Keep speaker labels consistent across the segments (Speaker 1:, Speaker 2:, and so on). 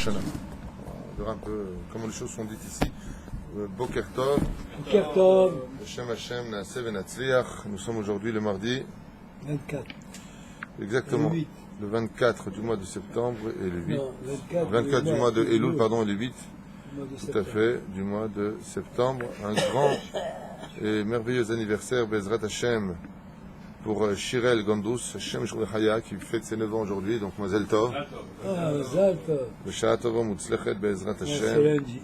Speaker 1: Hashanah. On verra un peu comment les choses sont dites ici. Boker Tov.
Speaker 2: Boker Tov.
Speaker 1: Hashem Hashem Naaseh Venatzliach. Nous sommes aujourd'hui le mardi
Speaker 2: 24.
Speaker 1: Exactement.
Speaker 2: Le 8.
Speaker 1: Le 24 du mois de septembre et le 8.
Speaker 2: Non,
Speaker 1: 24 du mois de Elul, pardon, et le 8. Tout à
Speaker 2: fait.
Speaker 1: fait, du mois de septembre. Un grand et merveilleux anniversaire, Bezrat Hashem, pour Shirel Gondous, Hashem Shulechaya, qui fête ses 9 ans aujourd'hui, donc Mazel Tov.
Speaker 2: Ah, Mazel Tov.
Speaker 1: B'Shara Tova Mutzlechet Bezrat
Speaker 2: C'est
Speaker 1: Hashem.
Speaker 2: lundi.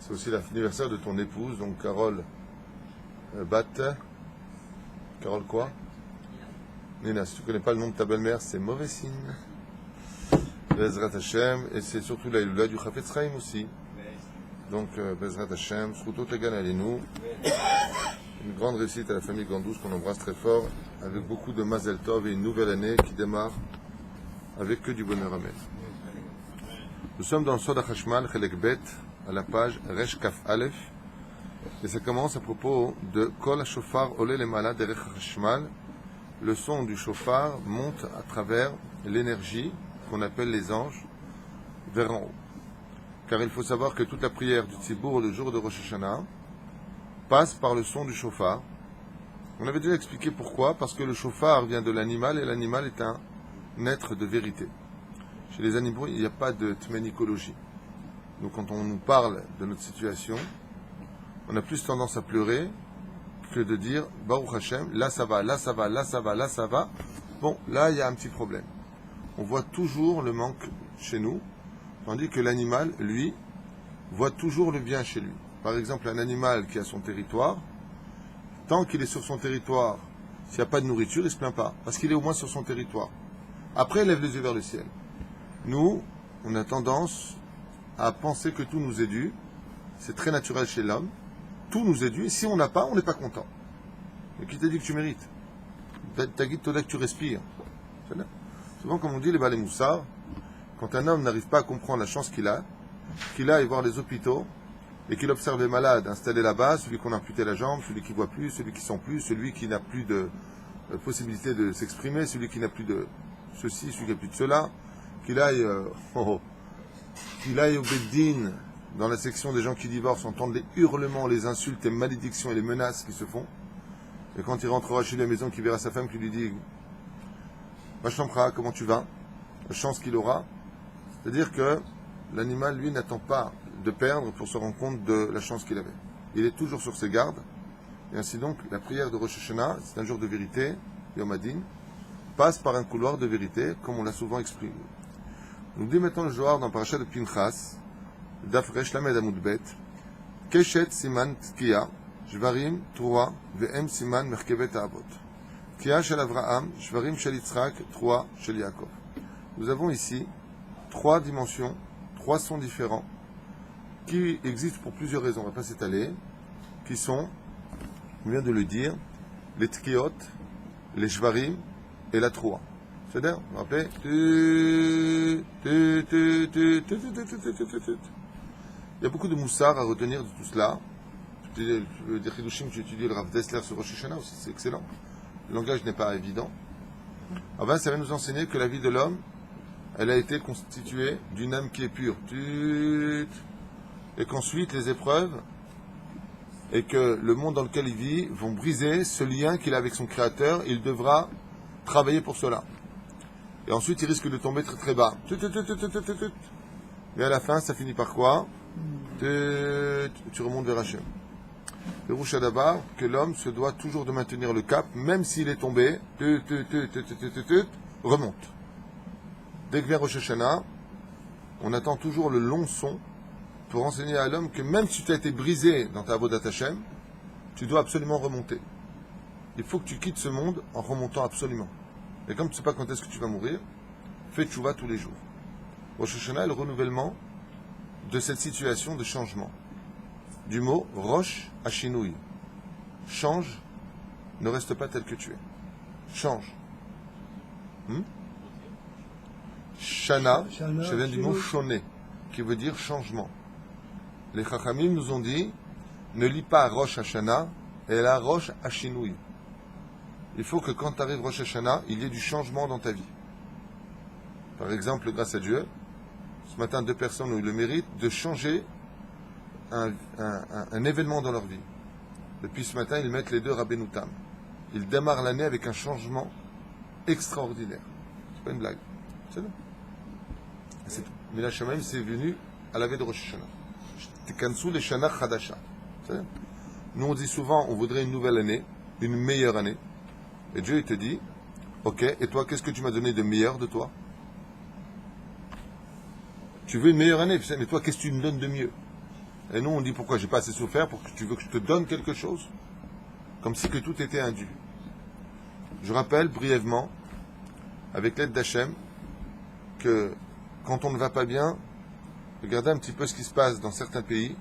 Speaker 1: C'est aussi l'anniversaire de ton épouse, donc Carole Bat. Carole quoi? Nina, si tu ne connais pas le nom de ta belle-mère, c'est mauvais signe. Bezrat Hashem, et c'est surtout la Iloula du Chafetz Chaim aussi. Donc, Bezrat Hashem, Sruto Tegan Alenu. Une grande réussite à la famille Gandous qu'on embrasse très fort, avec beaucoup de Mazel Tov et une nouvelle année qui démarre avec que du bonheur. Amen. Nous sommes dans le Sod HaChashmal, Chelek Bet, à la page Resh Kaf Aleph, et ça commence à propos de Kol HaShofar Ole Lemala Derech HaChashmal. Le son du chauffard monte à travers l'énergie qu'on appelle les anges vers en haut. Car il faut savoir que toute la prière du Tzibour le jour de Rosh Hashanah passe par le son du chauffard. On avait déjà expliqué pourquoi, parce que le chauffard vient de l'animal et l'animal est un être de vérité. Chez les animaux, il n'y a pas de tménicologie. Donc quand on nous parle de notre situation, on a plus tendance à pleurer que de dire Baruch Hashem, là ça va, là ça va, là ça va, là ça va. Bon, là il y a un petit problème. On voit toujours le manque chez nous, tandis que l'animal, lui, voit toujours le bien chez lui. Par exemple, un animal qui a son territoire, tant qu'il est sur son territoire, s'il n'y a pas de nourriture, il ne se plaint pas, parce qu'il est au moins sur son territoire. Après, il lève les yeux vers le ciel. Nous, on a tendance à penser que tout nous est dû. C'est très naturel chez l'homme. Tout nous est dû, et si on n'a pas, on n'est pas content. Mais qui t'a dit que tu mérites? T'as dit que tu respires. Souvent, comme on dit, les balais moussards, quand un homme n'arrive pas à comprendre la chance qu'il aille voir les hôpitaux, et qu'il observe les malades installés là-bas, celui qu'on a amputé la jambe, celui qui ne voit plus, celui qui ne sent plus, celui qui n'a plus de possibilité de s'exprimer, celui qui n'a plus de ceci, celui qui n'a plus de cela, qu'il aille au Beddin, dans la section des gens qui divorcent, entendre les hurlements, les insultes, les malédictions et les menaces qui se font. Et quand il rentrera chez lui à la maison, qu'il verra sa femme qui lui dit Vachlamkra, comment tu vas? La chance qu'il aura. C'est-à-dire que l'animal, lui, n'attend pas de perdre pour se rendre compte de la chance qu'il avait. Il est toujours sur ses gardes. Et ainsi donc, la prière de Rosh Hashanah, c'est un jour de vérité, Yom Hadin, passe par un couloir de vérité, comme on l'a souvent exprimé. Nous dit maintenant le Zohar dans Parashat de Pinchas, Daf Resh Lamed Amud Bet, Keshet Siman Tkiya, Shvarim Troa, Ve'em Siman Merkevet Avot. Tkiya Shel Avraham, Shvarim Shel Yitzhak, Troa Shel Yaakov. Nous avons ici 3 dimensions, 3 sons différents, qui existent pour plusieurs raisons, on ne va pas s'étaler, qui sont, on vient de le dire, les Tkiyot, les Shvarim et la Troa. C'est-à-dire, vous vous rappelez, il y a beaucoup de moussard à retenir de tout cela. Des Chidushim, j'ai étudié le Rav Dessler sur Rosh Hashanah aussi, c'est excellent. Le langage n'est pas évident. Enfin, ça va nous enseigner que la vie de l'homme, elle a été constituée d'une âme qui est pure. Et qu'ensuite, les épreuves, et que le monde dans lequel il vit, vont briser ce lien qu'il a avec son Créateur. Il devra travailler pour cela. Et ensuite, il risque de tomber très très bas. Et à la fin, ça finit par quoi? Tu remontes vers Hachem. Le Rouchadabar, que l'homme se doit toujours de maintenir le cap, même s'il est tombé, remonte. Dès que vient Rosh Hashanah, on attend toujours le long son pour enseigner à l'homme que même si tu as été brisé dans ta Avodat Hashem, tu dois absolument remonter. Il faut que tu quittes ce monde en remontant absolument. Et comme tu ne sais pas quand est-ce que tu vas mourir, fais tchouva tous les jours. Rosh Hashanah est le renouvellement de cette situation de changement. Du mot Rosh Hashinouï. Change, ne reste pas tel que tu es. Change. Shana, ça vient du mot Shoné, qui veut dire changement. Les Chachamim nous ont dit, ne lis pas Rosh Hashanah, et la Rosh Hashinouï. Il faut que quand tu arrives Rosh Hashanah, il y ait du changement dans ta vie. Par exemple, grâce à Dieu, ce matin 2 personnes ont eu le mérite de changer un événement dans leur vie. Depuis ce matin, ils mettent les 2 Rabbeinu Tam. Ils démarrent l'année avec un changement extraordinaire. C'est pas une blague. C'est là. C'est tout. Mais la Shamaim, c'est venu à la veille de Rosh Hashanah. Tikansou les Shana Chadasha. Nous, on dit souvent, on voudrait une nouvelle année, une meilleure année. Et Dieu, il te dit, ok, et toi, qu'est-ce que tu m'as donné de meilleur de toi? Tu veux une meilleure année, mais toi, qu'est-ce que tu me donnes de mieux? Et nous, on dit, pourquoi j'ai pas assez souffert, pour que tu veux que je te donne quelque chose? Comme si que tout était indu. Je rappelle brièvement, avec l'aide d'Hachem, que quand on ne va pas bien, regardez un petit peu ce qui se passe dans certains pays,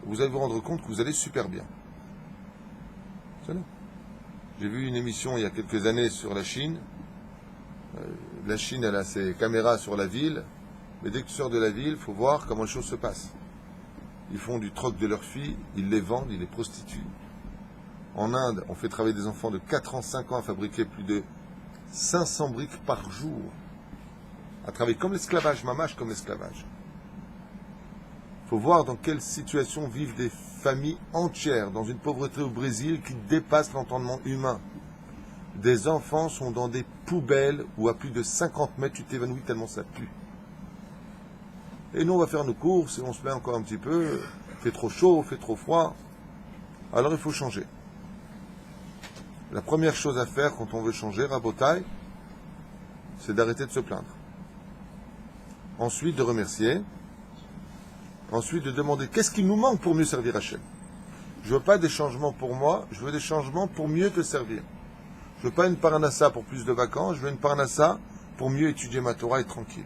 Speaker 1: vous allez vous rendre compte que vous allez super bien. J'ai vu une émission il y a quelques années sur la Chine. La Chine, elle a ses caméras sur la ville, mais dès que tu sors de la ville, il faut voir comment les choses se passent. Ils font du troc de leurs filles, ils les vendent, ils les prostituent. En Inde, on fait travailler des enfants de 4 ans, 5 ans à fabriquer plus de 500 briques par jour. À travailler comme l'esclavage, mamache comme l'esclavage. Il faut voir dans quelle situation vivent des familles entières, dans une pauvreté au Brésil qui dépasse l'entendement humain. Des enfants sont dans des poubelles où à plus de 50 mètres tu t'évanouis tellement ça pue. Et nous on va faire nos courses et on se plaint encore un petit peu, il fait trop chaud, il fait trop froid. Alors il faut changer. La première chose à faire quand on veut changer, Rabotai, c'est d'arrêter de se plaindre. Ensuite de remercier. Ensuite de demander qu'est-ce qui nous manque pour mieux servir Hachem. Je ne veux pas des changements pour moi, je veux des changements pour mieux te servir. Je ne veux pas une paranassa pour plus de vacances, je veux une paranassa pour mieux étudier ma Torah et tranquille.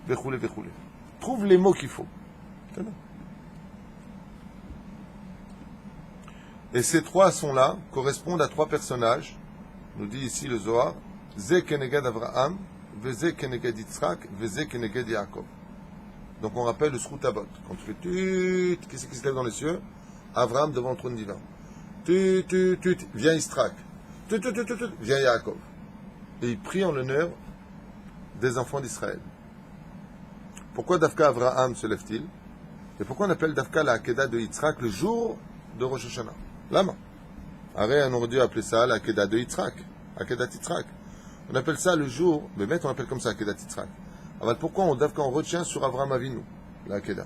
Speaker 1: Vechoulé, vechoulé. Trouve les mots qu'il faut. Et ces 3 sont-là correspondent à 3 personnages, nous dit ici le Zohar, Ze kenegad Avraham, Veze kenegad Yitzhak, Veze kenegad Yaakov. Donc on rappelle le Srutabot. Quand tu fais tut, qui c'est qui se lève dans les cieux? Avraham devant le trône divin. Tut, vient Yitzhak. Tut, vient Yaakov. Et il prie en l'honneur des enfants d'Israël. Pourquoi Dafka Avraham se lève-t-il? Et pourquoi on appelle Dafka la Hakeda de Yitzhak le jour de Rosh Hashanah? Lama. Arrête, on aurait dû appeler ça la Hakeda de Yitzhak. Hakeda Yitzhak. On appelle ça le jour, mais on appelle comme ça Hakeda Yitzhak. Alors pourquoi on retient sur Avraham Avinu, la Hakeda?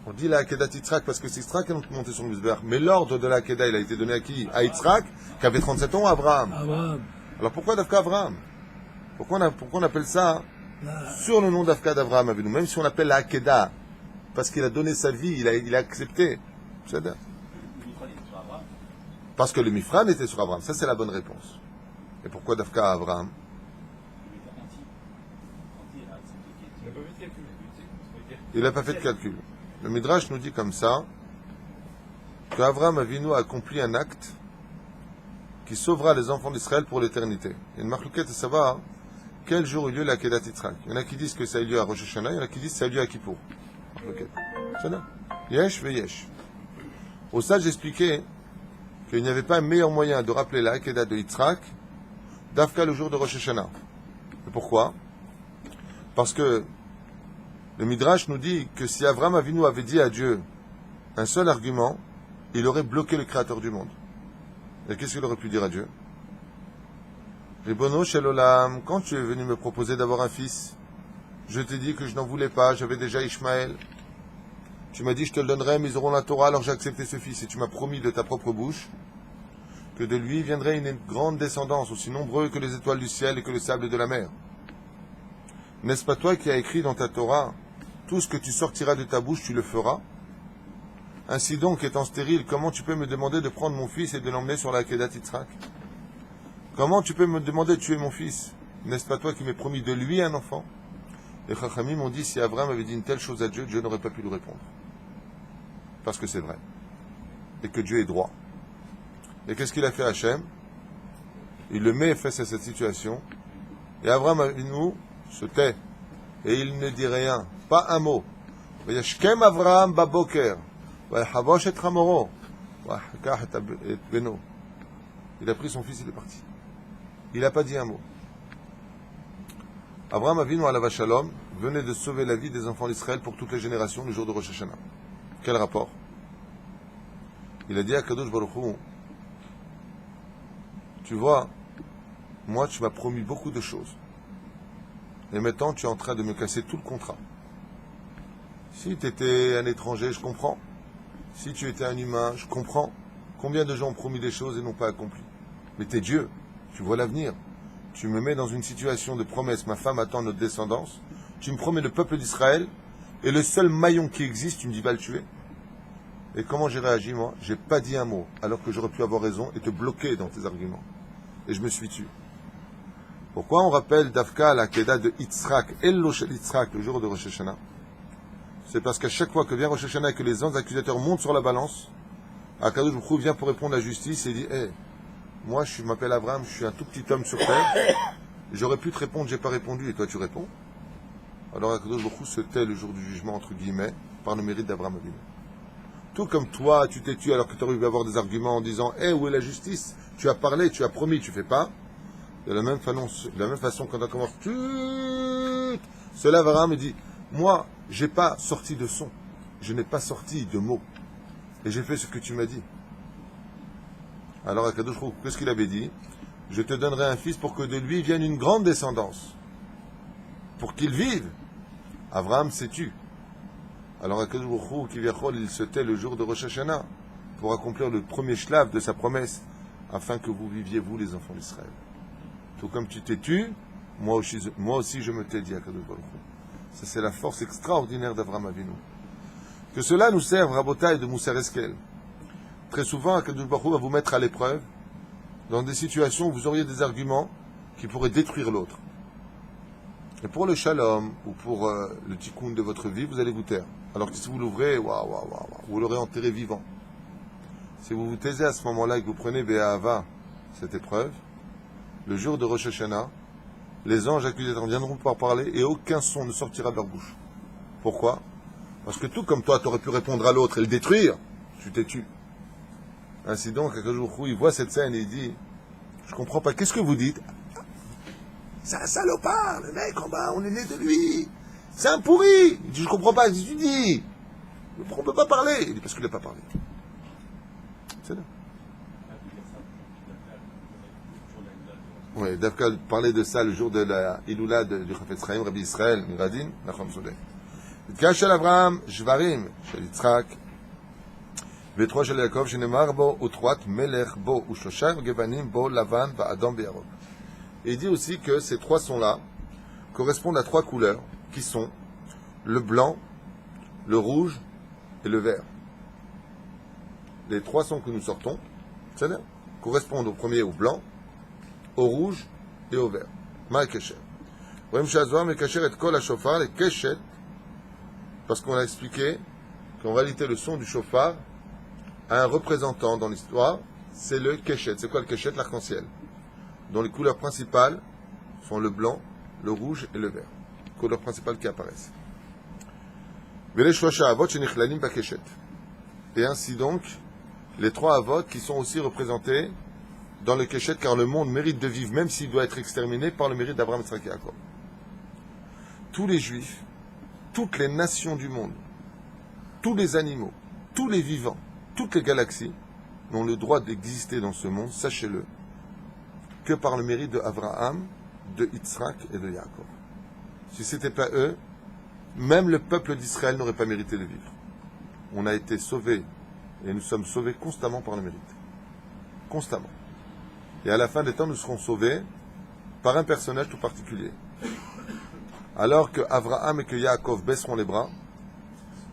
Speaker 1: On dit la Hakeda Yitzhak parce que c'est Yitzhak qui est monté sur le Mizbeach. Mais l'ordre de la Hakeda, il a été donné à qui? À Yitzhak, qui avait 37 ans, à Avraham. Alors pourquoi Dafka Avraham? Pourquoi on appelle ça sur le nom d'Afka d'Avraham Avinu? Même si on appelle la Hakeda, parce qu'il a donné sa vie, il a accepté. Parce que le Mifran était sur Avraham. Ça, c'est la bonne réponse. Et pourquoi Dafka Avraham? Il n'a pas fait de calcul. Le Midrash nous dit comme ça qu'Avraham Avinu a accompli un acte qui sauvera les enfants d'Israël pour l'éternité. Il y a une marloquette à savoir quel jour eut lieu la Kedat Yitzhak. Il y en a qui disent que ça a eu lieu à Rosh Hashanah, il y en a qui disent que ça a eu lieu à Kippour. C'est là. Yesh ve yesh. Au ça, j'expliquais qu'il n'y avait pas un meilleur moyen de rappeler la Kedat de Yitzhak d'Afka le jour de Rosh Hashanah. Et pourquoi? Parce que le Midrash nous dit que si Avraham Avinu avait dit à Dieu un seul argument, il aurait bloqué le Créateur du monde. Et qu'est-ce qu'il aurait pu dire à Dieu? Ribono shel olam, quand tu es venu me proposer d'avoir un fils, je t'ai dit que je n'en voulais pas, j'avais déjà Ishmaël. Tu m'as dit je te le donnerai, mais ils auront la Torah, alors j'ai accepté ce fils. Et tu m'as promis de ta propre bouche que de lui viendrait une grande descendance, aussi nombreuse que les étoiles du ciel et que le sable de la mer. N'est-ce pas toi qui as écrit dans ta Torah, tout ce que tu sortiras de ta bouche, tu le feras? Ainsi donc, étant stérile, comment tu peux me demander de prendre mon fils et de l'emmener sur la Kedat Yitzhak? Comment tu peux me demander de tuer mon fils? N'est-ce pas toi qui m'as promis de lui un enfant? Les Chachamim m'ont dit, si Abraham avait dit une telle chose à Dieu, Dieu n'aurait pas pu lui répondre. Parce que c'est vrai. Et que Dieu est droit. Et qu'est-ce qu'il a fait à Hachem? Il le met face à cette situation. Et Abraham Avinu se tait. Et il ne dit rien. Pas un mot. Vayashkem Avraham baboker. Vayachabosh et chamoro. Vayakach et beno. Il a pris son fils, il est parti. Il n'a pas dit un mot. Abraham Avinu alav shalom venait de sauver la vie des enfants d'Israël pour toutes les générations le jour de Rosh Hashanah. Quel rapport? Il a dit à Kadosh Baruch Hu, tu vois, moi tu m'as promis beaucoup de choses. Et maintenant tu es en train de me casser tout le contrat. Si tu étais un étranger, je comprends. Si tu étais un humain, je comprends. Combien de gens ont promis des choses et n'ont pas accompli? Mais tu es Dieu, tu vois l'avenir. Tu me mets dans une situation de promesse, ma femme attend notre descendance. Tu me promets le peuple d'Israël, et le seul maillon qui existe, tu me dis va le tuer. Et comment j'ai réagi, moi? J'ai pas dit un mot, alors que j'aurais pu avoir raison et te bloquer dans tes arguments. Et je me suis tué. Pourquoi on rappelle Dafka la Keda de Yitzhak, Eloshel Yitzhak, le jour de Rosh Hashanah? C'est parce qu'à chaque fois que vient Rosh Hashanah et que les accusateurs montent sur la balance, Akadosh Baruch Hu vient pour répondre à la justice et dit hey, moi je m'appelle Abraham, je suis un tout petit homme sur terre, j'aurais pu te répondre, j'ai pas répondu, et toi tu réponds. Alors Akadosh Baruch Hu se tait le jour du jugement, entre guillemets, par le mérite d'Abraham Avinu. Tout comme toi, tu t'es tué alors que tu aurais pu avoir des arguments en disant hey, où est la justice? Tu as parlé, tu as promis, tu fais pas. De la même façon, quand on commence, cela Abraham me dit moi, j'ai pas sorti de son, je n'ai pas sorti de mots, et j'ai fait ce que tu m'as dit. Alors Akadosh Baruch Hu, qu'est-ce qu'il avait dit? Je te donnerai un fils pour que de lui vienne une grande descendance, pour qu'il vive. Abraham s'est tu. Alors Akadosh Baruch Hu, Kivyachol, il se tait le jour de Rosh Hashanah pour accomplir le premier shlav de sa promesse, afin que vous viviez, vous les enfants d'Israël. Tout comme tu t'es tu, moi aussi je me t'ai dit, Akadosh Baruch Hu. Ça c'est la force extraordinaire d'Abraham Avinu. Que cela nous serve, Rabotai, de Moussar Eskel. Très souvent, Akadosh Baruch Hu va vous mettre à l'épreuve dans des situations où vous auriez des arguments qui pourraient détruire l'autre. Et pour le shalom ou pour le tikkun de votre vie, vous allez vous taire. Alors que si vous l'ouvrez, vous l'aurez enterré vivant. Si vous vous taisez à ce moment-là et que vous prenez Be'ahava, cette épreuve, le jour de Rosh Hashanah, les anges accusateurs viendront pouvoir parler et aucun son ne sortira de leur bouche. Pourquoi? Parce que tout comme toi, tu aurais pu répondre à l'autre et le détruire, tu t'es tué. Ainsi donc, un jour où il voit cette scène et il dit je comprends pas, qu'est-ce que vous dites? C'est un salopard, le mec en bas, on est né de lui. C'est un pourri. Il dit je comprends pas, qu'est-ce que tu dis? On ne peut pas parler. Il dit parce qu'il n'a pas parlé. C'est là. Oui, Dafka parlait de ça le jour de la Iloula du Chafetz Chaim, Rabbi Israël, Miradin, Nachum Sodeh. Tkach shel Avraham, Shvarim, shel Yitzhak, ותרו של יעקב שנאמר בו ותרועת מלך בו ושלושה גוונים בו לבן ואדום וירוק. Et il dit aussi que ces trois sons-là correspondent à trois couleurs qui sont le blanc, le rouge et le vert. Les trois sons que nous sortons, c'est-à-dire, correspondent au premier au blanc, au rouge et au vert. Ma kesher. Rouem shazoar me kesher et kol hashofar le keshet, parce qu'on a expliqué qu'en réalité le son du shofar a un représentant dans l'histoire, c'est le keshet. C'est quoi le keshet? L'arc-en-ciel. Dont les couleurs principales sont le blanc, le rouge et le vert. Couleurs principales qui apparaissent. Et ainsi donc, les trois avot qui sont aussi représentés dans le keshet, car le monde mérite de vivre, même s'il doit être exterminé, par le mérite d'Abraham, Yitzhak et Yaakov. Tous les juifs, toutes les nations du monde, tous les animaux, tous les vivants, toutes les galaxies n'ont le droit d'exister dans ce monde, sachez-le, que par le mérite de Abraham, de Yitzhak et de Yaakov. Si ce n'était pas eux, même le peuple d'Israël n'aurait pas mérité de vivre. On a été sauvés, et nous sommes sauvés constamment par le mérite. Constamment. Et à la fin des temps, nous serons sauvés par un personnage tout particulier. Alors que Abraham et que Yaakov baisseront les bras,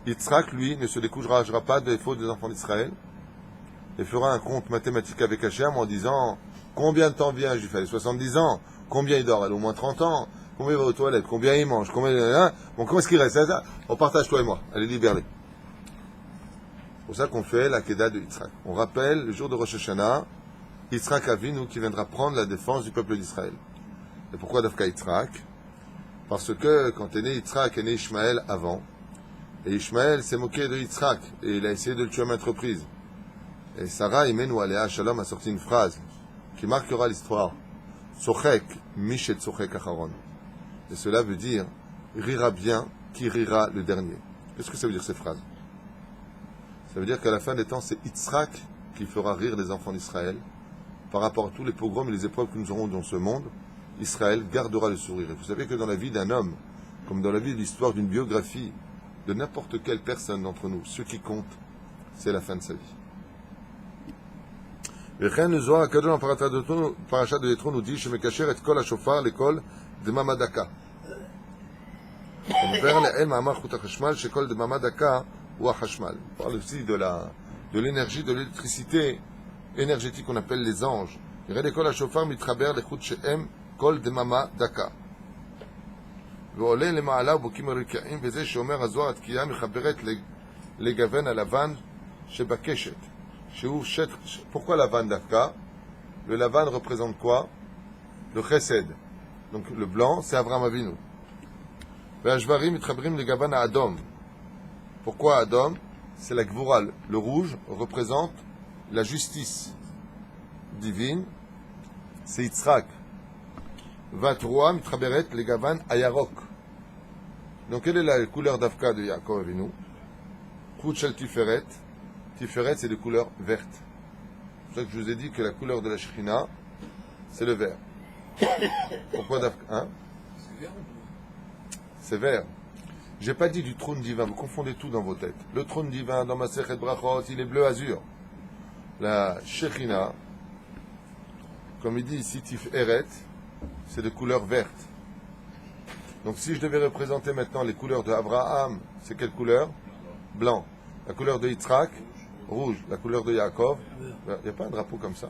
Speaker 1: Yitzhak, lui, ne se découragera pas des fautes des enfants d'Israël et fera un compte mathématique avec Hachem en disant combien de temps vient, j'ai fait 70 ans, combien il dort, elle a au moins 30 ans, combien il va aux toilettes, combien il mange, combien... Bon, comment est-ce qu'il reste? On partage toi et moi, allez libérer. C'est pour ça qu'on fait la Kedah de Yitzhak. On rappelle le jour de Rosh Hashanah, Yitzhak Avinu qui viendra prendre la défense du peuple d'Israël. Et pourquoi Dafka Yitzhak? Parce que quand est né Yitzhak, est né Ishmaël avant. Et Ishmaël s'est moqué de Yitzhak et il a essayé de le tuer à maintes reprises. Et Sarah, Imenu Aléa Shalom, a sorti une phrase qui marquera l'histoire. Tzochek, Mishet Tzochek Acharon. Et cela veut dire rira bien qui rira le dernier. Qu'est-ce que ça veut dire cette phrase? Ça veut dire qu'à la fin des temps, c'est Yitzhak qui fera rire les enfants d'Israël. Par rapport à tous les pogroms et les épreuves que nous aurons dans ce monde, Israël gardera le sourire. Et vous savez que dans la vie d'un homme, comme dans la vie de l'histoire d'une biographie de n'importe quelle personne d'entre nous, ce qui compte, c'est la fin de sa vie. וכן לזוהר הקדוש בפרשת יתרו nous dit שמקשר את כל השופר לכל דממה דקה. On verra לאל מאמר חוט החשמל שכל דממה דקה הוא החשמל. On parle aussi de l'énergie, de l'électricité énergétique qu'on appelle les anges. ירד לכל השופר מתחבר לחוט שהם כל דממה דקה. ועולה למעלה ובוקים הרקיעים, וזה שאומר הזוהר התקיעה מחברת לגוון הלבן שבקשת. Pourquoi la vanne d'Afka? Le lavan représente quoi? Le chesed. Donc le blanc, c'est Avraham Avinu. Ve'ashvarim mitchabrim le gavan à Adom. Pourquoi Adom? C'est la gvura. Le rouge représente la justice divine. C'est Yitzhak. Vatroa mitchaberet le gavan à Yarok. Donc quelle est la couleur d'Afka de Yaakov Avinu? Chut shel Tiferet. Tiferet, c'est de couleur verte. C'est pour ça que je vous ai dit que la couleur de la Shekhinah, c'est le vert. Pourquoi hein? C'est vert. J'ai pas dit du trône divin, vous confondez tout dans vos têtes. Le trône divin, dans ma Masechet Brachot, il est bleu azur. La Shekhinah, comme il dit ici, Tiferet, c'est de couleur verte. Donc si je devais représenter maintenant les couleurs de Abraham, c'est quelle couleur? Blanc. La couleur de Yitzhak, rouge. La couleur de Yaakov, il n'y a pas un drapeau comme ça?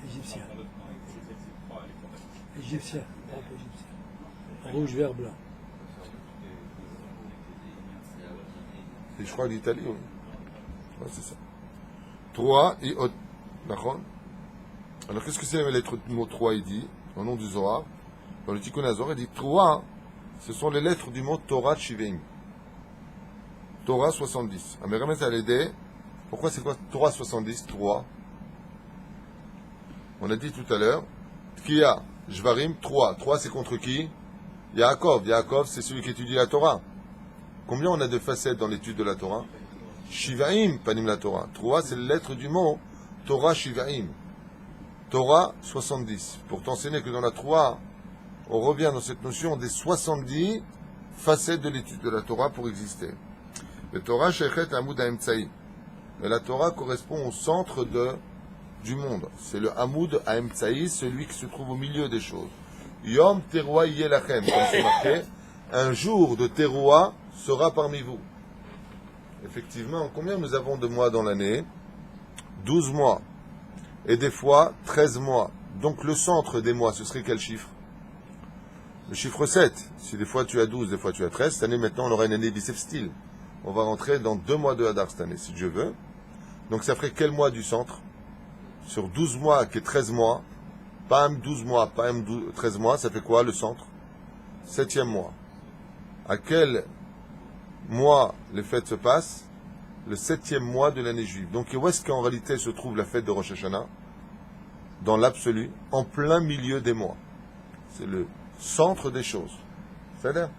Speaker 2: Égyptien. Égyptien. Drapeau égyptien. Rouge, vert, blanc.
Speaker 1: Et je crois d'Italie, oui. Ouais, c'est ça. 3 et D'accord. Alors qu'est-ce que c'est la lettre du mot 3, il dit, au nom du Zohar? Dans le Tikkun HaZohar, il dit 3, ce sont les lettres du mot Torah Shiveim. Torah 70. Améramet à l'aider. Pourquoi c'est quoi Torah 70? 3. On a dit tout à l'heure. Tkiya, Jvarim, 3. 3 c'est contre qui? Yaakov. Yaakov c'est celui qui étudie la Torah. Combien on a de facettes dans l'étude de la Torah? Shivaim, panim la Torah. 3 c'est la lettre du mot Torah Shivaim. Torah 70. Pour t'enseigner que dans la 3, on revient dans cette notion des 70 facettes de l'étude de la Torah pour exister. Le Torah Shechet Hamoud Haemtsaï. Mais la Torah correspond au centre du monde. C'est le Hamoud Haemtsaï, celui qui se trouve au milieu des choses. Yom Teruah Yelachem, comme c'est marqué, un jour de Teruah sera parmi vous. Effectivement, combien nous avons de mois dans l'année? 12 mois. Et des fois, 13 mois. Donc le centre des mois, ce serait quel chiffre? Le chiffre 7. Si des fois tu as 12, des fois tu as 13, cette année maintenant on aura une année bissextile. On va rentrer dans 2 mois de Hadar cette année, si Dieu veut. Donc ça ferait quel mois du centre? Sur 12 mois, qui est 13 mois, pas un 12 mois, pas un 13 mois, ça fait quoi le centre? 7e mois. À quel mois les fêtes se passent? Le 7e mois de l'année juive. Donc où est-ce qu'en réalité se trouve la fête de Rosh Hashanah? Dans l'absolu, en plein milieu des mois. C'est le centre des choses. C'est-à-dire?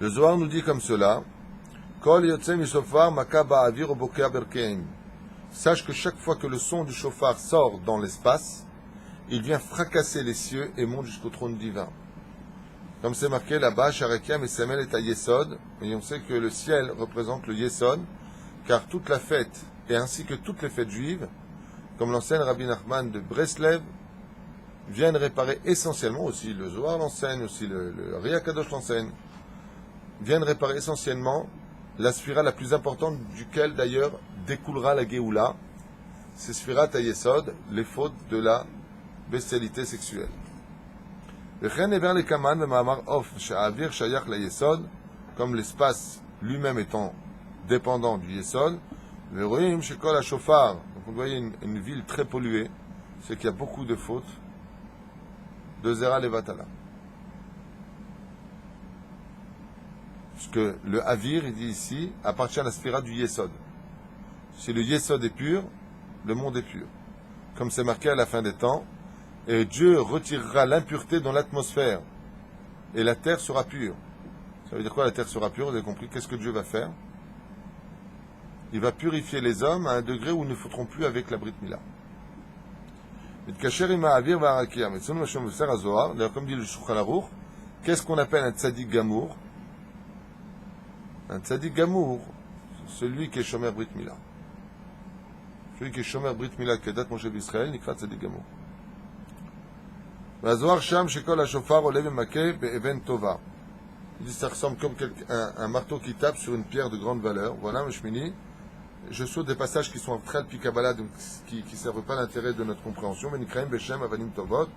Speaker 1: Le Zohar nous dit comme cela, sache que chaque fois que le son du chauffard sort dans l'espace, il vient fracasser les cieux et monte jusqu'au trône divin. Comme c'est marqué là-bas, Sharakiam et Semel est à Yesod, et on sait que le ciel représente le Yesod, car toute la fête, et ainsi que toutes les fêtes juives, comme l'enseigne Rabbi Nachman de Breslev, viennent réparer essentiellement, aussi le Zohar l'enseigne, aussi le Ria Kadosh l'enseigne, viennent réparer essentiellement la sphira la plus importante duquel d'ailleurs découlera la Géoula, c'est Sfirat Yesod, les fautes de la bestialité sexuelle. Comme l'espace lui-même étant dépendant du Yesod, donc vous voyez une ville très polluée, c'est qu'il y a beaucoup de fautes de Zera Levatala. Parce que le Havir, il dit ici, appartient à la sphira du Yesod. Si le Yesod est pur, le monde est pur. Comme c'est marqué à la fin des temps, Et Dieu retirera l'impureté dans l'atmosphère. Et la terre sera pure. Ça veut dire quoi, la terre sera pure? Vous avez compris? Qu'est-ce que Dieu va faire? Il va purifier les hommes à un degré où ils ne foutront plus avec la Brit Mila. Comme dit le Shulchan Aruch, qu'est-ce qu'on appelle un tzaddik gamour? Un tzaddik gamour, celui qui est shomer Brit Mila. Celui qui est shomer Brit Mila, qui est date Moshe d'Israël, il tzaddik gamour. Vazoar sham shekol hashofar olev emakeh be'even tova. Il dit ça ressemble comme un marteau qui tape sur une pierre de grande valeur. Voilà, Meshmini. Je saute des passages qui sont très pi Kabbalah, donc qui ne servent pas l'intérêt de notre compréhension. Venikraim beshem avanim tovot.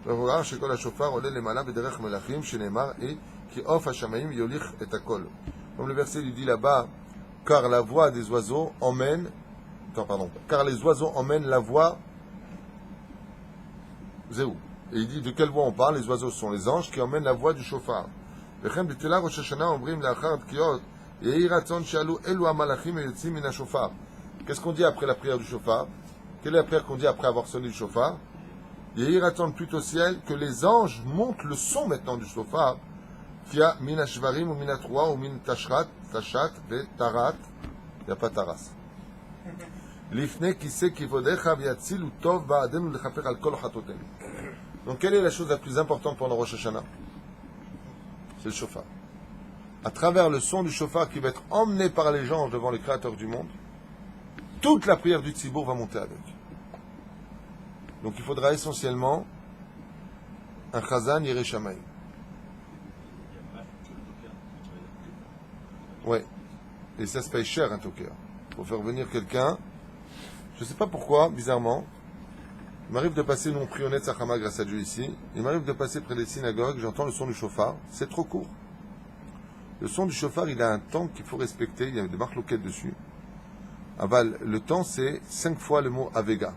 Speaker 1: Vazoar shekol hashofar olev lemala bederech melachim shenemar et ki of hashamaim yolich et akol. Comme le verset lui dit là-bas, car la voix des oiseaux emmène. Car les oiseaux emmènent la voix. Zéou. Et il dit de quelle voix on parle? Les oiseaux sont les anges qui emmènent la voix du shofar. Qu'est-ce qu'on dit après la prière du shofar? Quelle est la prière qu'on dit après avoir sonné le shofar? Yehir attend plutôt au ciel que les anges montent le son maintenant du shofar. Qui a min ashvarim ou min atroua ou min tashrat, tashat, ve tarat. Il n'y a pas taras. Lifne qui sait qui vodecha v'yatzil ou tov ba'adenu lechaper al kol chatotem. Donc, quelle est la chose la plus importante pendant Rosh Hashanah? C'est le shofar. À travers le son du shofar qui va être emmené par les gens devant le Créateur du monde, toute la prière du Tzibour va monter avec. Donc, il faudra essentiellement un chazan yireh shamayim. Ouais. Et ça se paye cher, un toker. Pour faire venir quelqu'un, je ne sais pas pourquoi, bizarrement, il m'arrive de passer, nous on prie honnête Sachama grâce à Dieu ici, il m'arrive de passer près des synagogues, j'entends le son du shofar, c'est trop court. Le son du shofar, il a un temps qu'il faut respecter, il y a des marques loquettes dessus. Aval, le temps c'est 5 fois le mot Avega.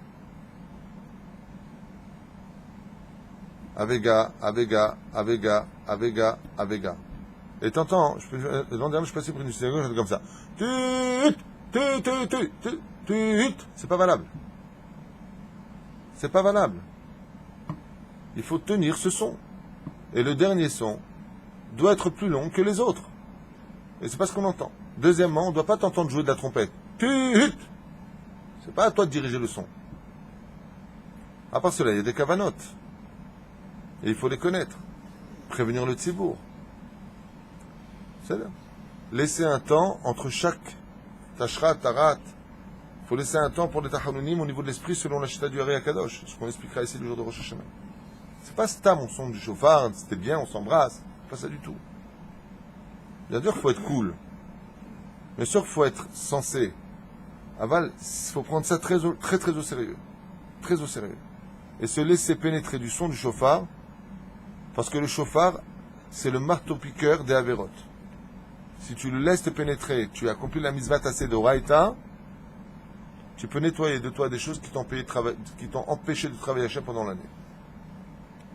Speaker 1: Avega, Avega, Avega, Avega, Avega. Et t'entends, l'an dernier je passais près d'une synagogue, j'entends comme ça. C'est pas valable. C'est pas valable. Il faut tenir ce son. Et le dernier son doit être plus long que les autres. Et c'est pas ce qu'on entend. Deuxièmement, on ne doit pas t'entendre jouer de la trompette. C'est pas à toi de diriger le son. À part cela, il y a des cavanotes. Et il faut les connaître. Prévenir le tzibour. C'est là. Laisser un temps entre chaque tashrat, tarat. Il faut laisser un temps pour les tachanunim au niveau de l'esprit selon la chita du Hari Akadosh, ce qu'on expliquera ici le jour de Rosh Hashanah. C'est pas stam, on son du shofar, c'était bien, on s'embrasse. Pas ça du tout. Bien sûr qu'il faut être cool. Bien sûr qu'il faut être sensé. Aval, il faut prendre ça très au sérieux. Très au sérieux. Et se laisser pénétrer du son du shofar, parce que le shofar, c'est le marteau-piqueur des Averot. Si tu le laisses te pénétrer, tu accomplis la mitzvah tassée de Raïta, tu peux nettoyer de toi des choses qui t'ont empêché de travailler Hachem pendant l'année.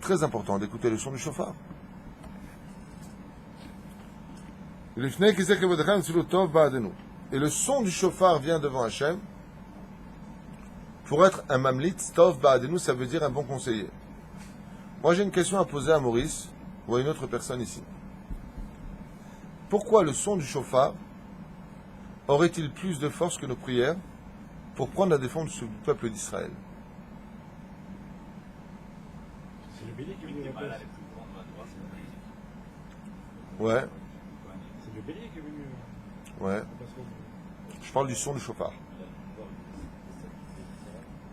Speaker 1: Très important d'écouter le son du shofar. Et le son du shofar vient devant Hachem. Pour être un mamlit, tov ba'adenu, ça veut dire un bon conseiller. Moi j'ai une question à poser à Maurice ou à une autre personne ici. Pourquoi le son du shofar aurait-il plus de force que nos prières pour prendre la défense du peuple d'Israël?
Speaker 2: C'est le bélier qui est venu à la place.
Speaker 1: Ouais.
Speaker 2: C'est le bélier qui est venu.
Speaker 1: Ouais. Je parle du son du shofar.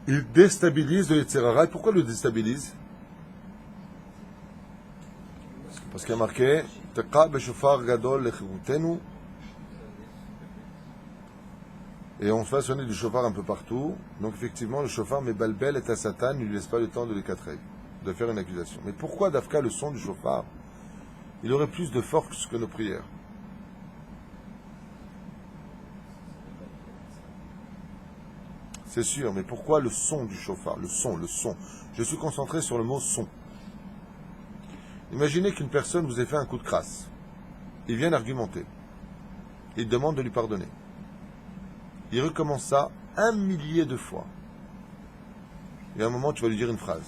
Speaker 1: Il déstabilise le Yetzer Hara. Pourquoi le déstabilise? Parce qu'il y a marqué Teqa b'shofar gadol lechirutenu. Et on fait sonner du shofar un peu partout. Donc effectivement, le shofar mebalbel et à Satan, ne lui laisse pas le temps de les quatrer, de faire une accusation. Mais pourquoi d'Afka le son du shofar, il aurait plus de force que nos prières? C'est sûr, mais pourquoi le son du shofar? Le son. Je suis concentré sur le mot son. Imaginez qu'une personne vous ait fait un coup de crasse. Il vient argumenter. Il demande de lui pardonner. Il recommence ça 1 millier de fois. Et à un moment, tu vas lui dire une phrase.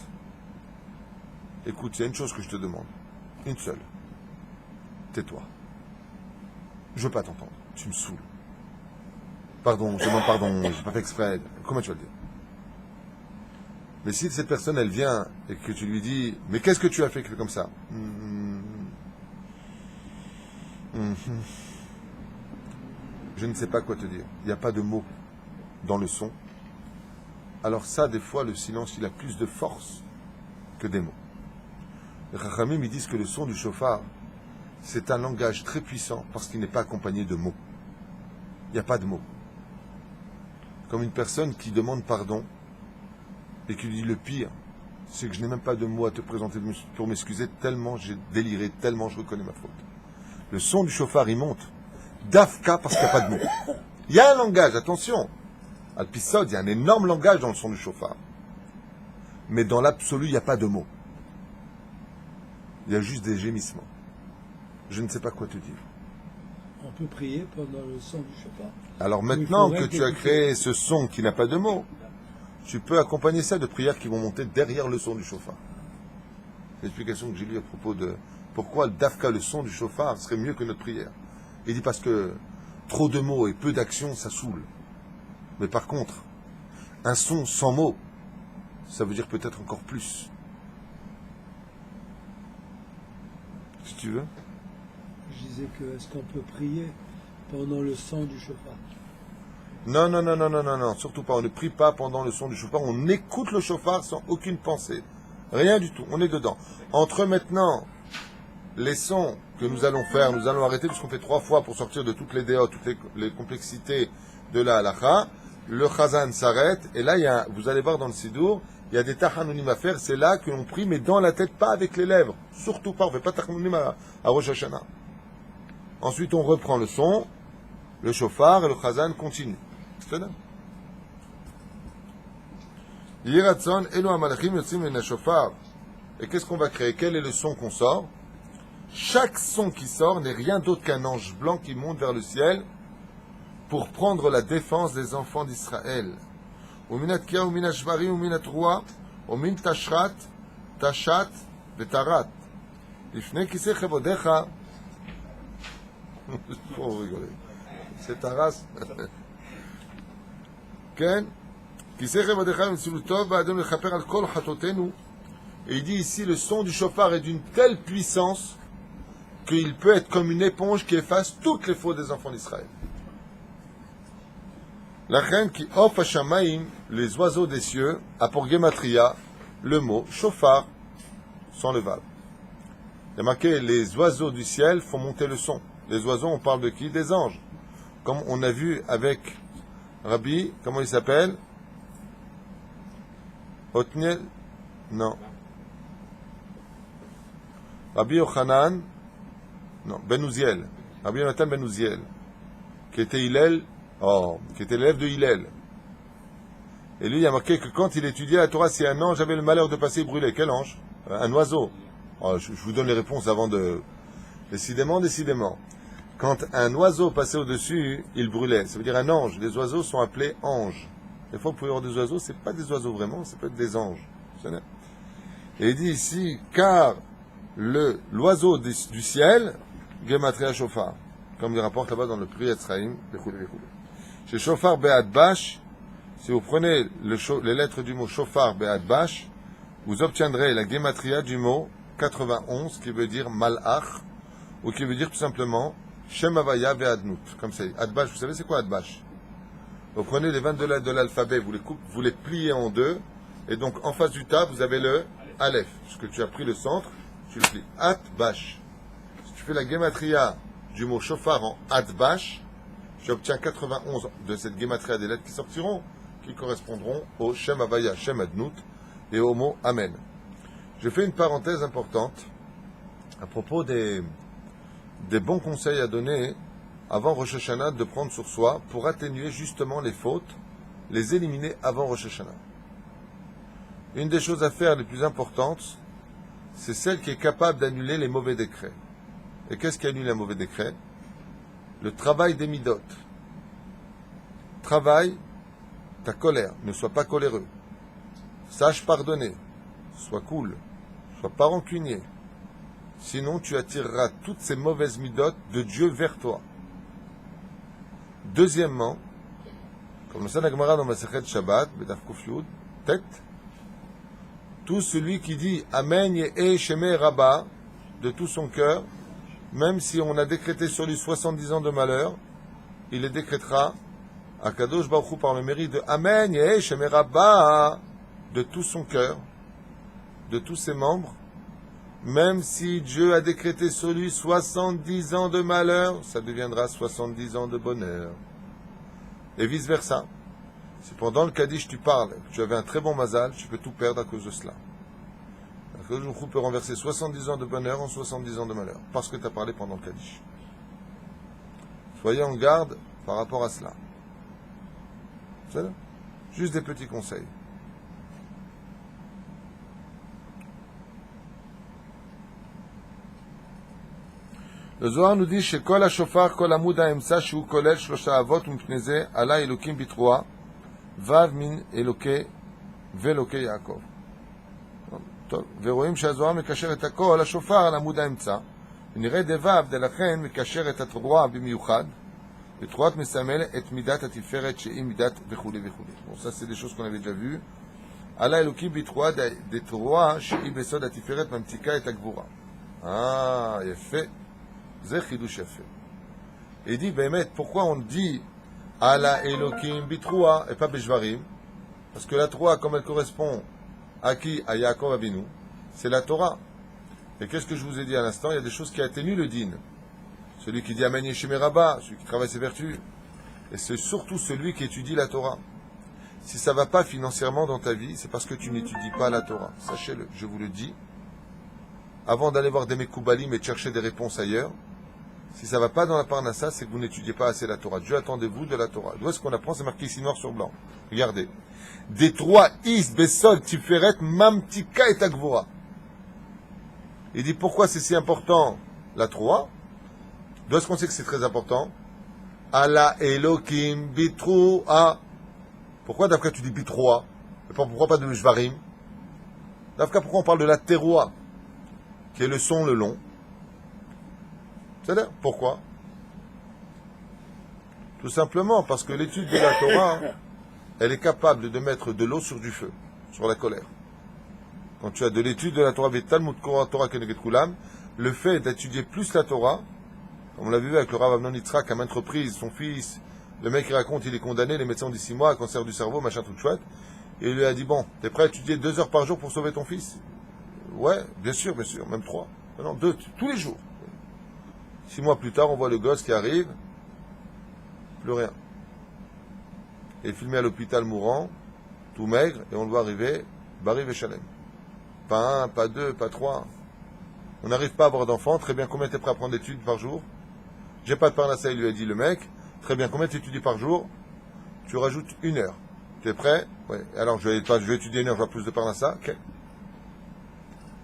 Speaker 1: écoute, il y a une chose que je te demande. Une seule. Tais-toi. Je veux pas t'entendre. Tu me saoules. Pardon, je demande pardon, j'ai pas fait exprès. Comment tu vas le dire? Mais si cette personne, elle vient et que tu lui dis, mais qu'est-ce que tu as fait que comme ça? Je ne sais pas quoi te dire. Il n'y a pas de mots dans le son. Alors ça, des fois, le silence, il a plus de force que des mots. Les Chachamim, ils disent que le son du shofar, c'est un langage très puissant parce qu'il n'est pas accompagné de mots. Il n'y a pas de mots. Comme une personne qui demande pardon et qui lui dit le pire, c'est que je n'ai même pas de mots à te présenter pour m'excuser tellement j'ai déliré, tellement je reconnais ma faute. Le son du shofar, il monte. Dafka parce qu'il n'y a pas de mots. Il y a un langage, attention. Al-Pisod, il y a un énorme langage dans le son du shofar. Mais dans l'absolu, il n'y a pas de mots. Il y a juste des gémissements. Je ne sais pas quoi te dire.
Speaker 3: On peut prier pendant le son du shofar.
Speaker 1: Alors maintenant que tu as créé ce son qui n'a pas de mots, tu peux accompagner ça de prières qui vont monter derrière le son du shofar. L'explication que j'ai lue à propos de pourquoi Dafka, le son du shofar, serait mieux que notre prière. Il dit parce que trop de mots et peu d'action, ça saoule. Mais par contre, un son sans mots, ça veut dire peut-être encore plus. Si tu veux.
Speaker 3: Je disais que est-ce qu'on peut prier pendant le son du shofar?
Speaker 1: Non, surtout pas. On ne prie pas pendant le son du shofar. On écoute le shofar sans aucune pensée. Rien du tout. On est dedans. Entre maintenant les sons que nous allons faire, nous allons arrêter puisqu'on fait 3 fois pour sortir de toutes les déotes, toutes les complexités de la halakha. Le chazan s'arrête et là, vous allez voir dans le sidour, il y a des tachanunim à faire. C'est là que l'on prie, mais dans la tête, pas avec les lèvres. Surtout pas. On ne fait pas tachanunim à Rosh Hashanah. Ensuite, on reprend le son, le shofar et le chazan continue. C'est là. Yiratzon elu amalachim yotzim min hashofar. Et qu'est-ce qu'on va créer? Quel est le son qu'on sort? Chaque son qui sort n'est rien d'autre qu'un ange blanc qui monte vers le ciel pour prendre la défense des enfants d'Israël. Uminat kia, uminat shvari, uminat roi, umin tashrat, tashat, vetarat. Lifnei kisei chevodecha. Faut rigoler. C'est ta race. Ken, kisei chevodecha v'tziluto v'adon lechaper al kol chatotenu. Et il dit ici, le son du shofar est d'une telle puissance qu'il peut être comme une éponge qui efface toutes les fautes des enfants d'Israël. La reine qui offre à Shamaim, les oiseaux des cieux, a pour Gematria le mot shofar, sans le vav. Il y a marqué, les oiseaux du ciel font monter le son. Les oiseaux, on parle de qui? Des anges. Comme on a vu avec Rabbi, comment il s'appelle? Otniel? Non. Rabbi Yochanan, non, Ben Uziel, Rabbi Yonatan Ben Uziel, qui était l'élève de Hillel. Et lui, il a marqué que quand il étudiait la Torah, si un ange avait le malheur de passer, il brûlait. Quel ange? Un oiseau. Oh, je vous donne les réponses avant de... Décidément. Quand un oiseau passait au-dessus, il brûlait. Ça veut dire un ange. Les oiseaux sont appelés anges. Des fois, vous pouvez avoir des oiseaux, c'est pas des oiseaux vraiment, ça peut être des anges. Et il dit ici, car l'oiseau du ciel, Gematria Shofar, comme il rapporte là-bas dans le Pri Etzraïm, chez Shofar Be'ad Bash, si vous prenez les lettres du mot Shofar Be'ad Bash, vous obtiendrez la Gematria du mot 91, qui veut dire Malach, ou qui veut dire tout simplement Shem Havaya Ve'adnut. Comme c'est Adbash, vous savez c'est quoi Adbash? Vous prenez les 22 lettres de l'alphabet, vous les pliez en deux, et donc en face du tas, vous avez le Aleph, puisque tu as pris le centre, tu le plies. Adbash. Si tu fais la Gematria du mot Shofar en Adbash, tu obtiens 91 de cette Gematria des lettres qui sortiront, qui correspondront au Shem Havaya, Shem Adnut, et au mot Amen. Je fais une parenthèse importante à propos des bons conseils à donner avant Rosh Hashanah de prendre sur soi pour atténuer justement les fautes, les éliminer avant Rosh Hashanah. Une des choses à faire les plus importantes, c'est celle qui est capable d'annuler les mauvais décrets. Et qu'est-ce qui annule un mauvais décret? Le travail des midot. Travaille ta colère, ne sois pas coléreux. Sache pardonner, sois cool. Sois pas rancunier. Sinon, tu attireras toutes ces mauvaises midotes de Dieu vers toi. Deuxièmement, comme le Sana Gemara dans Masechet Shabbat, Bedaf Kuf Yud, tête, tout celui qui dit Amen Ye'e Shemei Rabba de tout son cœur, même si on a décrété sur lui 70 ans de malheur, il les décrétera à Kadosh Baruch Hu par le mérite de Amen Ye'e Shemei Rabba de tout son cœur, de tous ses membres, même si Dieu a décrété sur lui 70 ans de malheur, ça deviendra 70 ans de bonheur. Et vice-versa. Si pendant le Kaddish tu parles, que tu avais un très bon mazal, tu peux tout perdre à cause de cela. Kadosh Baruch Hu peut renverser 70 ans de bonheur en 70 ans de malheur, parce que tu as parlé pendant le Kaddish. Soyez en garde par rapport à cela. C'est là. Juste des petits conseils. Le Zohar nous dit chez Kol HaShofar Kol Amud HaEmtza Shu Kolel Shlosha Avot Umpnei Ze Ala Elokim Bitroa Vav Min Elokei Velokei Yaakov. ורואים שהזוהר מקשר את הכל, השופר על עמוד האמצע, ונראה דבב דלכן מקשר את התרועה במיוחד, ותרועת מסמל את מידת התפארת שהיא מידת וכו' וכו'. Bon, ça c'est des choses qu'on avait déjà vues. עלה אלוקים בתרועה דתרועה שהיא בסוד התפארת ממתיקה את הגבורה. יפה. זה חידוש יפה. Il dit, באמת, pourquoi on dit עלה אלוקים בתרועה et pas בשברים? Parce que la troua, comme elle correspond à qui? À Yaakov Avinu. C'est la Torah. Et qu'est-ce que je vous ai dit à l'instant? Il y a des choses qui atténuent le din. Celui qui dit Amen Yeshemei Rabba, celui qui travaille ses vertus. Et c'est surtout celui qui étudie la Torah. Si ça ne va pas financièrement dans ta vie, c'est parce que tu n'étudies pas la Torah. Sachez-le, je vous le dis. Avant d'aller voir des Mekoubalim et de chercher des réponses ailleurs, si ça ne va pas dans la Parnassa, c'est que vous n'étudiez pas assez la Torah. Dieu attendez-vous de la Torah. D'où est-ce qu'on apprend? C'est marqué ici noir sur blanc. Regardez. Des trois is besod tiferet mamtika et agvora. Il dit pourquoi c'est si important la Troa? D'où est-ce qu'on sait que c'est très important? Ala Elokim Bitroa. Pourquoi d'après tu dis Bitroa? Pourquoi pas de Shvarim? D'après pourquoi on parle de la Teroa, qui est le son, le long? C'est-à-dire, pourquoi? Tout simplement parce que l'étude de la Torah, elle est capable de mettre de l'eau sur du feu, sur la colère. Quand tu as de l'étude de la Torah, le fait d'étudier plus la Torah, comme on l'a vu avec le Rav Amnon Yitzhak à maintes reprises, son fils, le mec qui raconte, il est condamné, les médecins ont dit 6 mois, cancer du cerveau, machin tout chouette, et il lui a dit, bon, t'es prêt à étudier 2 heures par jour pour sauver ton fils? Ouais, bien sûr, même 3. Non, 2, tous les jours. 6 mois plus tard, on voit le gosse qui arrive, plus rien. Et filmé à l'hôpital mourant, tout maigre, et on le voit arriver, Bariv et Shalem. Pas 1, pas 2, pas 3. On n'arrive pas à avoir d'enfants, très bien, combien t'es prêt à prendre d'études par jour? J'ai pas de parnassa, il lui a dit le mec, très bien, combien tu étudies par jour? Tu rajoutes 1 heure. Tu es prêt? Ouais. Alors je vais étudier 1 heure, je vois plus de parnassa, ok.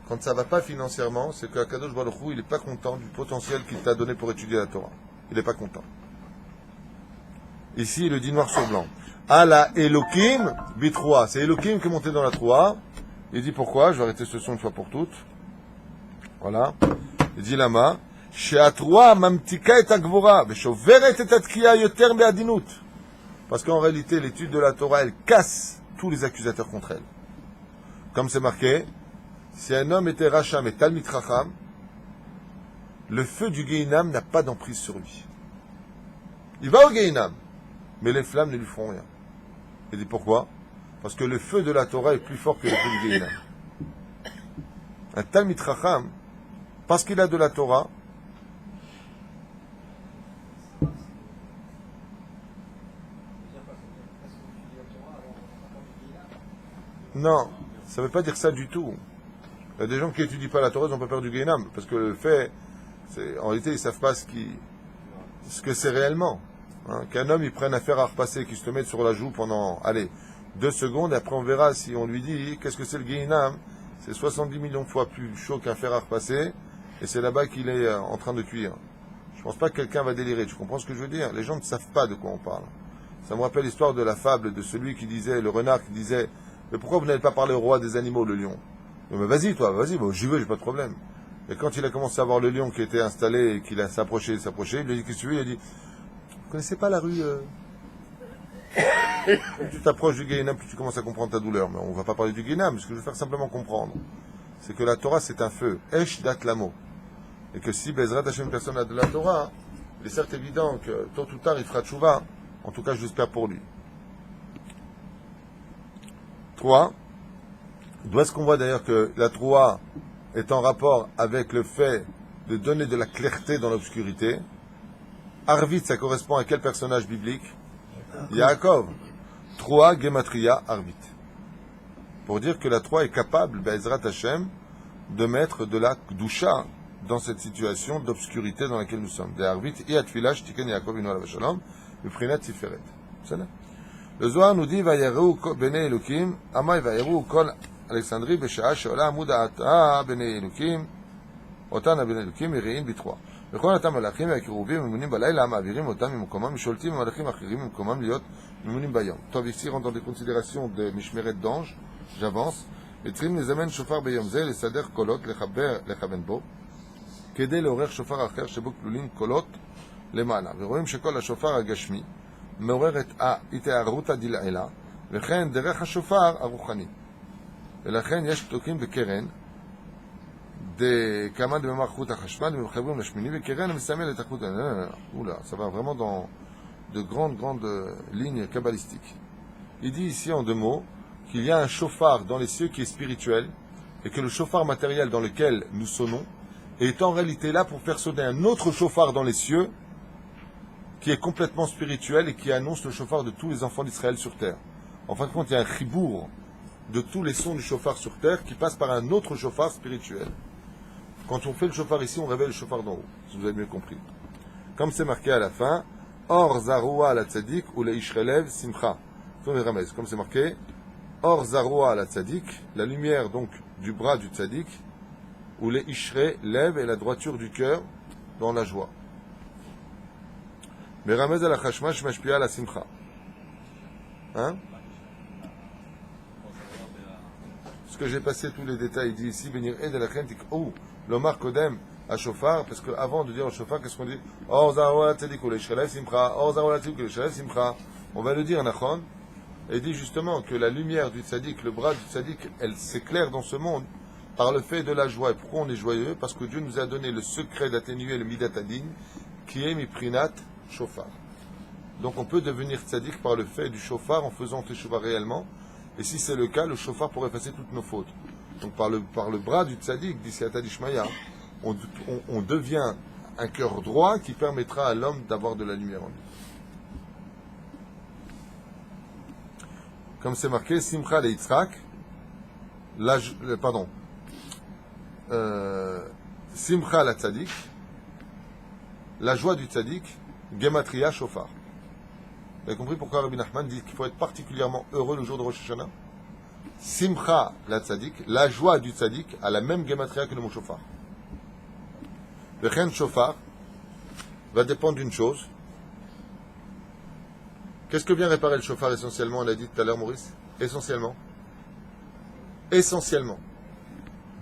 Speaker 1: Quand ça va pas financièrement, c'est que Kadosh Baruch Hu, il n'est pas content du potentiel qu'il t'a donné pour étudier la Torah. Il n'est pas content. Ici, il le dit noir sur blanc. Ala Elokim Bitroa. C'est Elokim qui est monté dans la Troa. Il dit pourquoi? Je vais arrêter ce son une fois pour toutes. Voilà. Il dit Lama. Sheatroa mamtika et agvora. Veshoveret et atkia yoter beadinut. Parce qu'en réalité, l'étude de la Torah, elle casse tous les accusateurs contre elle. Comme c'est marqué, si un homme était racham et talmid chacham, le feu du Gehinam n'a pas d'emprise sur lui. Il va au Gehinam, mais les flammes ne lui feront rien. Il dit pourquoi? Parce que le feu de la Torah est plus fort que le feu du Gehinam. Un talmid chacham, parce qu'il a de la Torah, non, ça ne veut pas dire ça du tout. Il y a des gens qui n'étudient pas la Torah, ils n'ont pas peur du Gehinam, parce que le fait, en réalité, ils ne savent pas ce que c'est réellement. Hein, qu'un homme, il prenne un fer à repasser, qu'il se te mette sur la joue pendant, 2 secondes, et après on verra si on lui dit, qu'est-ce que c'est le Gehinam? C'est 70 millions de fois plus chaud qu'un fer à repasser, et c'est là-bas qu'il est en train de cuire. Je ne pense pas que quelqu'un va délirer, tu comprends ce que je veux dire? Les gens ne savent pas de quoi on parle. Ça me rappelle l'histoire de la fable de celui qui disait, le renard qui disait, mais pourquoi vous n'allez pas parler au roi des animaux, le lion? Mais vas-y, toi, vas-y, bon, j'y vais, j'ai pas de problème. Et quand il a commencé à voir le lion qui était installé et qu'il a s'approché, il lui a dit, qu'est-ce que tu veux? Il a dit, vous connaissez pas la rue Plus tu t'approches du Guéhinam, plus tu commences à comprendre ta douleur. Mais on va pas parler du Guéhinam, ce que je veux faire simplement comprendre, c'est que la Torah, c'est un feu. Esh dat lamo. Et que si Bezrat Hashem, une personne a de la Torah, il est certes évident que tôt ou tard, il fera tchouva. En tout cas, je l'espère pour lui. 3. D'où est-ce qu'on voit d'ailleurs que la Troua est en rapport avec le fait de donner de la clarté dans l'obscurité? Arvit, ça correspond à quel personnage biblique? Yaakov. Troua, Gematria, Arvit. Pour dire que la Troua est capable, Bezrat Hashem, de mettre de la Kdusha dans cette situation d'obscurité dans laquelle nous sommes. De Arvit, et Atfilash, Tiken Yaakov, Inu Alav Shalom, Beprinat Tiferet. C'est ça? Le Zohar nous dit, Vayeru Bene Elokim, Amay Vayeru Kol Alexandrie, Beshaa, Sheola, Amouda Ata, Bene Elokim, Otana Bene Elokim, Irein Bitroa. וכל אותם מלאכים והקירובים ממונים בלילה, מעבירים אותם ממקומם, שולטים במלאכים אחרים ממקומם להיות ממונים ביום. טוב, ici, rentre dans des considérations de משמרת d'ange, j'avance. וצריכים לזמן שופר ביום זה, לסדר קולות, לכוון בו, כדי לעורר שופר אחר שבו כלולים קולות למעלה. ורואים שכל השופר הגשמי מעורר את התארותא דלעילה, וכן דרך השופר הרוחני. ולכן יש פתוקים בקרן, כמה דממר חוט החשמל, ומחברים לשמיני, וקרן מסמל את החוט. Oula, ça va vraiment dans de grandes lignes kabbalistiques. Il dit ici en deux mots qu'il y a un chauffard dans les cieux qui est spirituel, et que le chauffard matériel dans lequel nous sonnons est en réalité là pour faire sonner un autre chauffard dans les cieux, qui est complètement spirituel et qui annonce le chauffard de tous les enfants d'Israël sur terre. En fin de compte, il y a un chibour de tous les sons du chauffard sur terre qui passe par un autre chauffard spirituel. Quand on fait le chauffard ici, on révèle le chauffard d'en haut, si vous avez mieux compris. Comme c'est marqué à la fin, Or Zaroua la Tzadik ou le Ishrelev Simcha. Comme c'est marqué, Or Zaroua la Tzadik, la lumière donc du bras du Tzadik, ou le Ishre-Lev et la droiture du cœur dans la joie. Mais Ramez al Hashmash Mashpia la Simcha. Hein? Ce que j'ai passé tous les détails, il dit ici, venir aider la chentik. Oh, l'Omar Kodem à chauffard, parce qu'avant de dire au chauffard, qu'est-ce qu'on dit? Or Zaroua Tzadik ou le Ishre-Lev Simcha. Or Zaroua Tzadik ou le Ishre-Lev Simcha. On va le dire, Nachon. Et dit justement que la lumière du Tzadik, le bras du Tzadik, elle s'éclaire dans ce monde par le fait de la joie. Et pourquoi on est joyeux? Parce que Dieu nous a donné le secret d'atténuer le Midat Hadin, qui est Miprinat Shofar. Donc on peut devenir Tzadik par le fait du Shofar en faisant Teshuvah réellement. Et si c'est le cas, le Shofar pourrait effacer toutes nos fautes. Donc par le bras du Tzadik, dit Siyata Dishmaya, on devient un cœur droit qui permettra à l'homme d'avoir de la lumière en lui. Comme c'est marqué, Simcha le Yitzhak, Simcha la Tzadik, la joie du Tzadik, Gematria Shofar. Vous avez compris pourquoi Rabbi Nachman dit qu'il faut être particulièrement heureux le jour de Rosh Hashanah? Simcha la Tzadik, la joie du Tzadik, a la même Gematria que le mot Shofar. Le Chen Shofar va dépendre d'une chose. Qu'est-ce que vient réparer le chauffard essentiellement? On l'a dit tout à l'heure, Maurice. Essentiellement.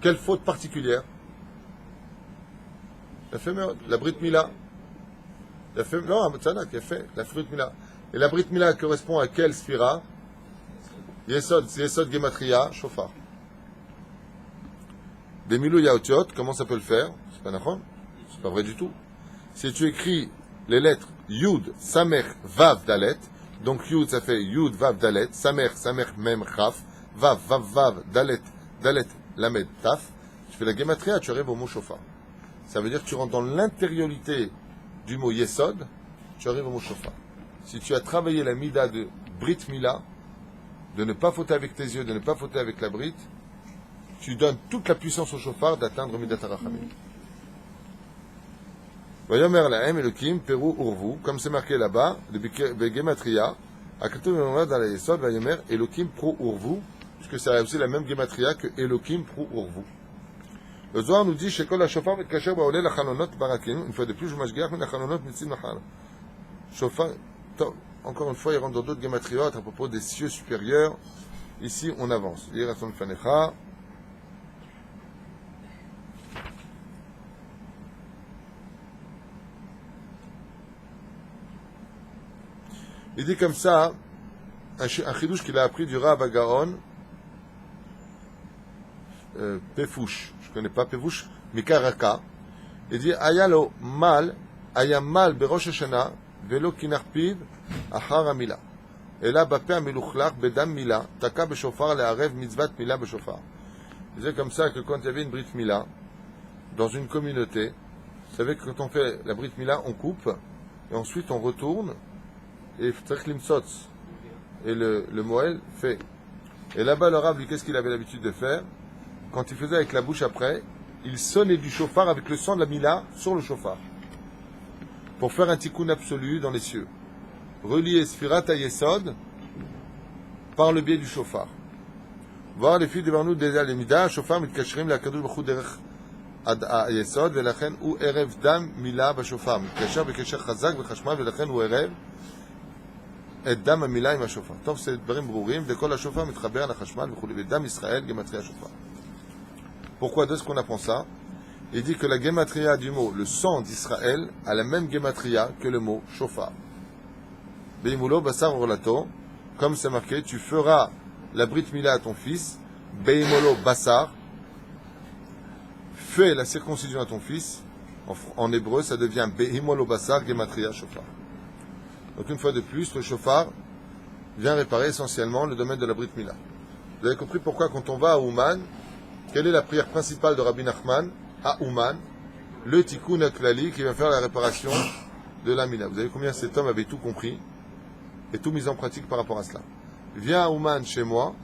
Speaker 1: Quelle faute particulière? La Brit Mila. Non, Tzadak, il a fait la Brit Mila. Et la Brit Mila correspond à quelle sphira? Yesod, c'est Yesod Gematria, chauffard. Des Milou Yaotiot, comment ça peut le faire? C'est pas Nachon? C'est pas vrai du tout. Si tu écris les lettres Yud, Samer, Vav, Dalet, donc Yud, ça fait Yud, Vav, Dalet, Samer, Mem, Chaf, Vav, Dalet, Lamed, Taf. Tu fais la Gematria, tu arrives au mot chauffard. Ça veut dire que tu rentres dans l'intériorité du mot Yesod, tu arrives au mot chauffard. Si tu as travaillé la Mida de Brit Mila, de ne pas fauter avec tes yeux, de ne pas fauter avec la Brit, tu donnes toute la puissance au chauffard d'atteindre Midat HaRachamim. Vayomer lahem Elokim Peru Urvu, comme c'est marqué là-bas, de Gematria, Akatu Vemomad dans la Yesod, Vayomer Elokim Pro Urvu, puisque c'est aussi la même Gematria que Elokim Pro Urvu. Le Zohar nous dit, Shekol HaShofar Vetkacher Baolé la Chanonot Barakinu, une fois de plus, je mashgiach min la Chanonot Mitzim Nachal. Shofar, encore une fois, il rentre dans d'autres Gematriot à propos des cieux supérieurs. Ici, on avance. Yerason Fanecha. Il dit comme ça, un chidouche qu'il a appris du Rav Gaon, Pefouche, je ne connais pas Pefouche, Mikaraka. Il dit Ayalo mal, Ayamal Berosh Hashanah, Velo Kinarpiv, Achar Amila. Et là, Bapé Meluchlach, Bedam Mila, Taka Beshofar, Le'arev Mitzvat Mila Beshofar. Il disait comme ça que quand il y avait une Brit Mila, dans une communauté, vous savez que quand on fait la Brit Mila, on coupe, et ensuite on retourne, et Tzachlim Sotz. Et le Moël fait. Et là-bas, le Rav, lui, qu'est-ce qu'il avait l'habitude de faire? Quand il faisait avec la bouche après, il sonnait du chauffard avec le sang de la Mila sur le chauffard. Pour faire un tikkun absolu dans les cieux. Relier Sfirat à Yesod par le biais du chauffard. Voir les filles devant nous des Alemida, chauffard, mitkashrim, la kadosh b'chou derech ad Yesod, velachen ou erev dam Mila b'chauffard. Mitkasher b'kasher chazak b'chashmal, velachen ou erev et dam Mila im hashofar. Tov c'est dvarim brourim, de kol hashofar mitchaber la chashmal, v'chou le dam Israël, gematria shofar. Pourquoi de ce qu'on apprend ça? Il dit que la gematria du mot, le sang d'Israël, a la même gematria que le mot shofar. Beimulo basar orlato, comme c'est marqué, tu feras la brit mila à ton fils, Beimolo basar, fais la circoncision à ton fils, en hébreu ça devient Beimolo basar gematria shofar. Donc une fois de plus, le shofar vient réparer essentiellement le domaine de la brit mila. Vous avez compris pourquoi quand on va à Ouman, quelle est la prière principale de Rabbi Nachman à Ouman? Le tikkun haklali qui vient faire la réparation de la mila. Vous savez combien cet homme avait tout compris et tout mis en pratique par rapport à cela. Viens à Ouman chez moi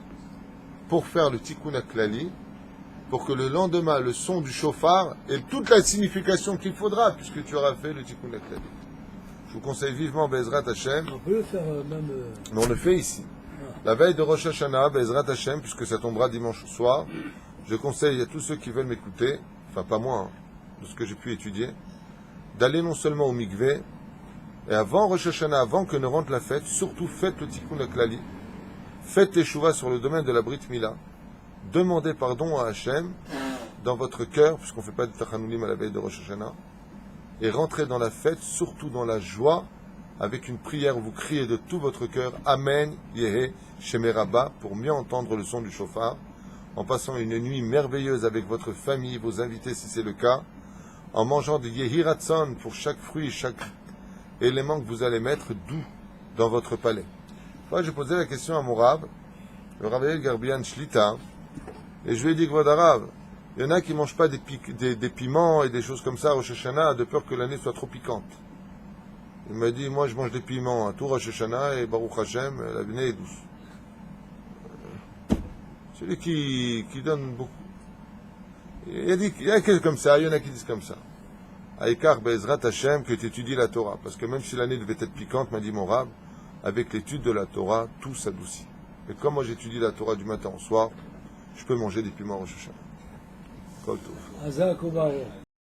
Speaker 1: pour faire le tikkun haklali, pour que le lendemain, le son du chauffard ait toute la signification qu'il faudra, puisque tu auras fait le tikkun haklali. Je vous conseille vivement Bezrat Hashem.
Speaker 3: On peut le faire même.
Speaker 1: Mais on le fait ici. La veille de Rosh Hashanah, Bezrat Hashem, puisque ça tombera dimanche soir, je conseille à tous ceux qui veulent m'écouter, enfin pas moi, de ce que j'ai pu étudier, d'aller non seulement au mikvé, et avant Rosh Hashanah, avant que ne rentre la fête, surtout faites le tikkun haklali, faites teshuva sur le domaine de la Brit Mila, demandez pardon à Hachem dans votre cœur, puisqu'on ne fait pas de tachanoulim à la veille de Rosh Hashanah, et rentrez dans la fête, surtout dans la joie, avec une prière où vous criez de tout votre cœur, Amen, Yehe, Shemerabba, pour mieux entendre le son du chauffard, en passant une nuit merveilleuse avec votre famille, vos invités si c'est le cas, en mangeant de Yehi Ratzon pour chaque fruit, chaque élément que vous allez mettre doux dans votre palais. Moi, j'ai posé la question à mon Rav, le Rav Garbian Shlita, et je lui ai dit, Rav, il y en a qui ne mangent pas des piments et des choses comme ça au Rosh Hashanah, de peur que l'année soit trop piquante. Il m'a dit, moi je mange des piments à tout Rosh Hashanah et Baruch Hashem, l'année est douce. Celui qui donne beaucoup. Il y a quelques comme ça, il y en a qui disent comme ça. Aïkar Bezrat Hashem, que tu étudies la Torah. Parce que même si l'année devait être piquante, m'a dit mon Rav, avec l'étude de la Torah, tout s'adoucit. Et comme moi j'étudie la Torah du matin au soir, je peux manger des piments au Rosh Hashanah. Kol Tov.